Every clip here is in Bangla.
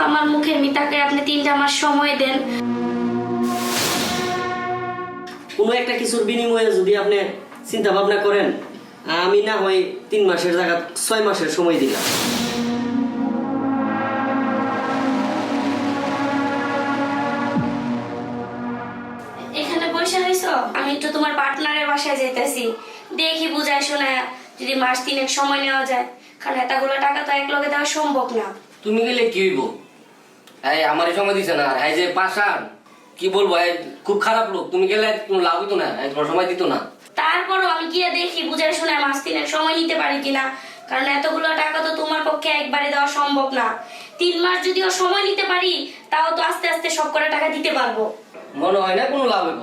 আমার মুখের মিতাকে আপনি 3টা মাস সময় দেন। কোনো একটা কিছুর বিনিময়ে যদি আপনি চিন্তা ভাবনা করেন, আমি না হয় 3 মাসের জায়গা 6 মাসের সময় দিলাম। এখানে বসে রইছো, আমি একটু তোমার পার্টনারের বাসায় যাইতেছি, দেখি বুঝাই শোনায় যদি মাস 3 সময় নেওয়া যায়, কারণ এতগুলো টাকা তো এক লগে দেওয়া সম্ভব না। তুমি গেলে কি হইব? এই আমারই সময় দিছে না, আর এই যে পাশান কি বলবো, এই খুব খারাপ লোক। তুমি গেলে কোনো লাভ হইতো না, তোমার সময় দিত না। তারপরও আমি গিয়ে দেখি বুঝাই শোনায় মাস 3 সময় নিতে পারি কিনা, কারণ এতগুলো টাকা তো তোমার পক্ষে একবারে দেওয়া সম্ভব না। 3 মাস যদিও সময় নিতে পারি, তাও তো আস্তে আস্তে সব করে টাকা দিতে পারবো। মনে হয় না কোনো লাভ হইব।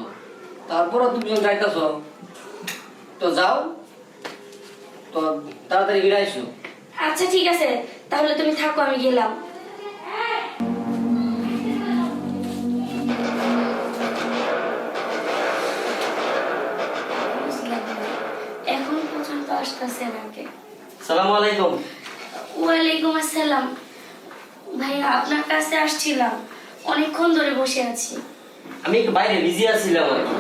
তারপরও তুমি যখন যাইতাছ তো যাও, তো তাড়াতাড়ি ফিরে আইসো। আচ্ছা ঠিক আছে, তাহলে তুমি থাকো, আমি গেলাম। এখন পর্যন্ত আসতেছে নাকি? সালামু আলাইকুম। ওয়ালাইকুম আসসালাম। ভাইয়া আপনার কাছে আসছিলাম, অনেকক্ষণ ধরে বসে আছি। আমি একটু বাইরে বিজি আছিলাম আর কি।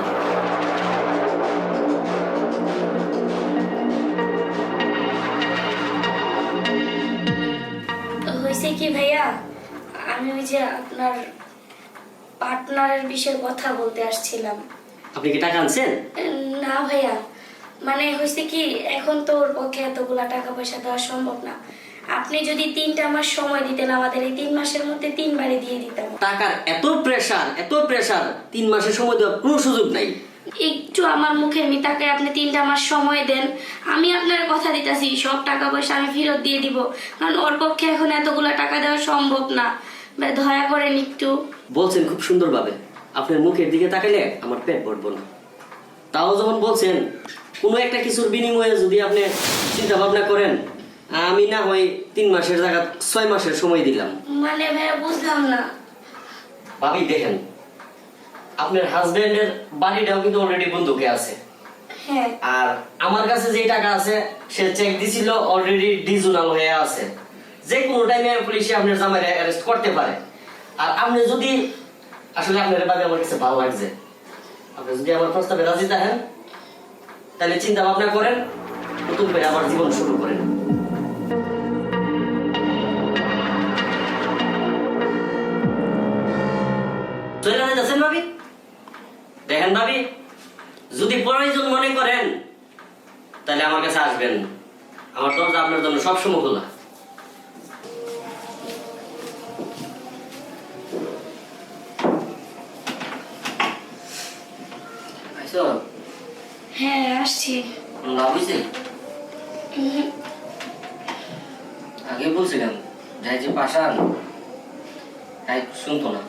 হয়েছে কি ভাইয়া, আমি ওই যে আপনার পার্টনারের বিষয়ে কথা বলতে আসছিলাম। আপনি কি টাকা আনছেন? না ভাইয়া, মানে হয়েছে কি, এখন তো ওর পক্ষে এতগুলা টাকা পয়সা দেওয়া সম্ভব না। আপনি যদি 3টা মাস সময় দিতেন, আমাদের এই 3 মাসের মধ্যে 3 বারে দিয়ে দিতাম। টাকার এত প্রেসার 3 মাসের সময় দেওয়ার কোনো সুযোগ নাই। একটু আমার মুখের মিতাকে আপনি 3টা মাস সময় দেন, আমি আপনার কথা দিতেছি সব টাকা পয়সা আমি ফেরত দিয়ে দিব, কারণ ওর পক্ষে এখন এতগুলা টাকা দেওয়া সম্ভব না। দয়া করেন একটু। বলছেন খুব সুন্দরভাবে, আপনার মুখের দিকে তাকাইলে আমার পেট ভরবো না। তাও যখন বলছেন কোনো একটা কিছুর বিনিময়ে যদি আপনি চিন্তা ভাবনা করেন, আমি না হয় 3 মাসের জায়গা 6 মাসের সময় দিলাম। মানে ভাইয়া বুঝলাম না। ভাবি দেখেন, আপনার হাজবেন্ডের বাড়িটাও কিন্তু অলরেডি বন্ধুকে আছে। হ্যাঁ। আর আমার কাছে যে টাকা আছে সে চেক দিছিল, অলরেডি ডিজুনাল হয়ে আছে। যে কোনো টাইমে পুলিশে আপনার জামাইরে অ্যারেস্ট করতে পারে। আর আপনি যদি আসলে আপনার ভাবে আমার কাছে ভালো লাগছে, আপনি যদি আমার প্রস্তাবে রাজি থাকেন, তাহলে চিন্তা ভাবনা করেন, নতুন করে আবার জীবন শুরু করেন। চলে যাচ্ছেন ভাবি? দেখেন ভাবি, যদি প্রয়োজন মনে করেন তাহলে আমার কাছে আসবেন, আমার দরজা আপনার জন্য সবসময় খোলা। আইসো? হ্যাঁ আসছি। কোনো লাভ হয়েছে? আগে বলছিলাম যাই যে পাশান শুনতো না।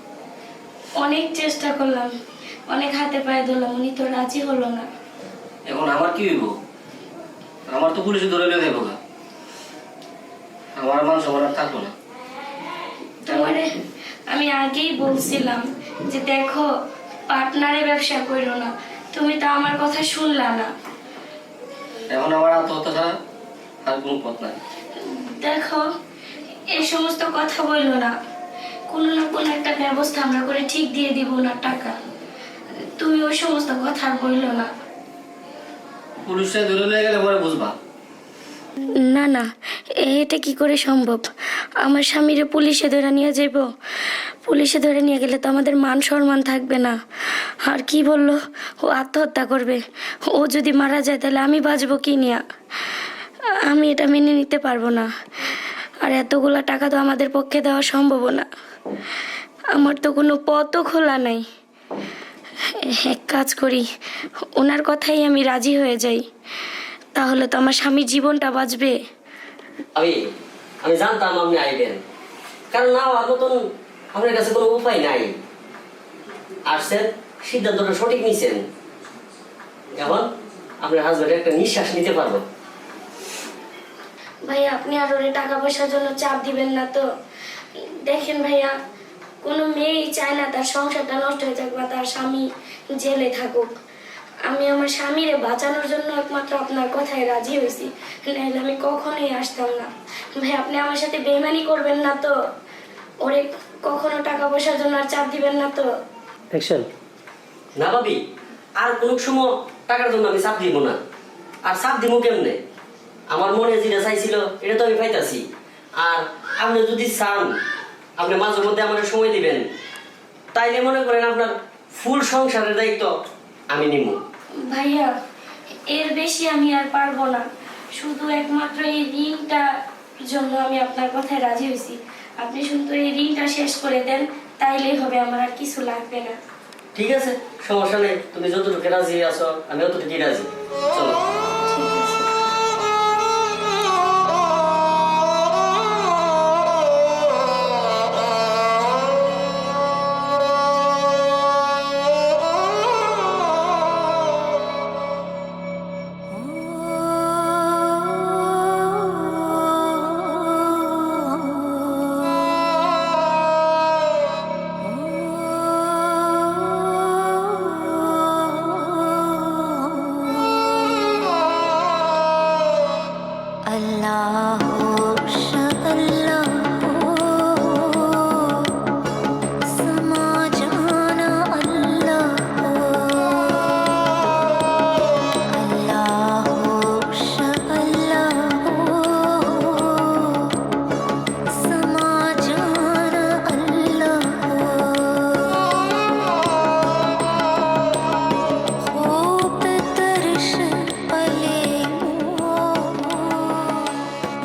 অনেক চেষ্টা করলাম, অনেক হাতে পায়ে ধরলাম, উনি তো রাজি হলো না। এখন আমার কি হইব? আমার তো পুলিশে ধরে নিয়ে যাবো, আমার মান সম্মান আর থাকলো না। তোমারে আমি আগেই বলছিলাম যে দেখো, পার্টনারে ব্যবসা করো না, তুমি তো আমার কথা শুনলা না। এখন আমার আত্মহত্যা ছাড়া আর কোনো পথ নাই। দেখো, এই সমস্ত কথা বললো না, কোনো না কোনো একটা ব্যবস্থা আমরা করে ঠিক দিয়ে দিব না টাকা। তুমি ওই সমস্ত কথা বললো না। পুলিশে ধরে নিয়ে গেলে পরে বুঝবা। না না, এটা কি করে সম্ভব? আমার স্বামীরে পুলিশে ধরে নিয়ে যাইব? পুলিশে ধরে নিয়ে গেলে তো আমাদের মান সম্মান থাকবে না। আর কি বললো, ও আত্মহত্যা করবে। ও যদি মারা যায় তাহলে আমি বাঁচবো কি নিয়ে? আমি এটা মেনে নিতে পারবো না। আর এতগুলা টাকা তো আমাদের পক্ষে দেওয়া সম্ভব না। আমার তো কোনো পথও খোলা নাই। এক কাজ করি, ওনার কথাই আমি রাজি হয়ে যাই, তাহলে তো আমার স্বামীর জীবনটা বাঁচবে। আমি জানতাম আপনি আইবেন, কারণ না হওয়ার মতন আপনার কাছে কোনো উপায় নাই। আসছেন, সিদ্ধান্তটা সঠিক নিছেন। এখন আপনার হাজবেন্ড একটা নিঃশ্বাস নিতে পারবো। ভাইয়া আপনি আর ওরে টাকা পয়সার জন্য চাপ দিবেন না তো। দেখেন ভাইয়া, কোনো মেয়েই চায় না তার সংসারটা নষ্ট হয়ে যাক বা তার স্বামী জেলে থাকুক। আমি আমার স্বামীরে বাঁচানোর জন্য একমাত্র আপনার কথায় রাজি হয়েছি, নাহলে আমি কখনোই আসতাম না। ভাই আপনি আমার সাথে বেইমানি করবেন না তো? ওরে কখনো টাকা পয়সার জন্য আর চাপ দিবেন না তো? অ্যাকশন। না ভাবি, আর কোন সময় টাকার জন্য আমি চাপ দিব না। আর চাপ দিব কেমনে? আমার মনে যেটা চাইছিল এটা তো আমি পাইতাছি। আর আপনি যদি চান, আপনি মাঝে মধ্যে আমার সময় দিবেন, তাইলে মনে করেন আপনার ফুল সংসারের দায়িত্ব আমি নিব। ভাইয়া, এর বেশি আমি আর পারবো না। শুধু একমাত্র এই ঋণটা জন্য আমি আপনার কথায় রাজি হয়েছি। আপনি শুধু এই ঋণটা শেষ করে দেন, তাইলেই হবে, আমার আর কিছু লাগবে না। ঠিক আছে, সমস্যা নেই। তুমি যতটুকু রাজি আছো আমি অতটুকুই রাজি। চলো। ঠিক আছে। Allah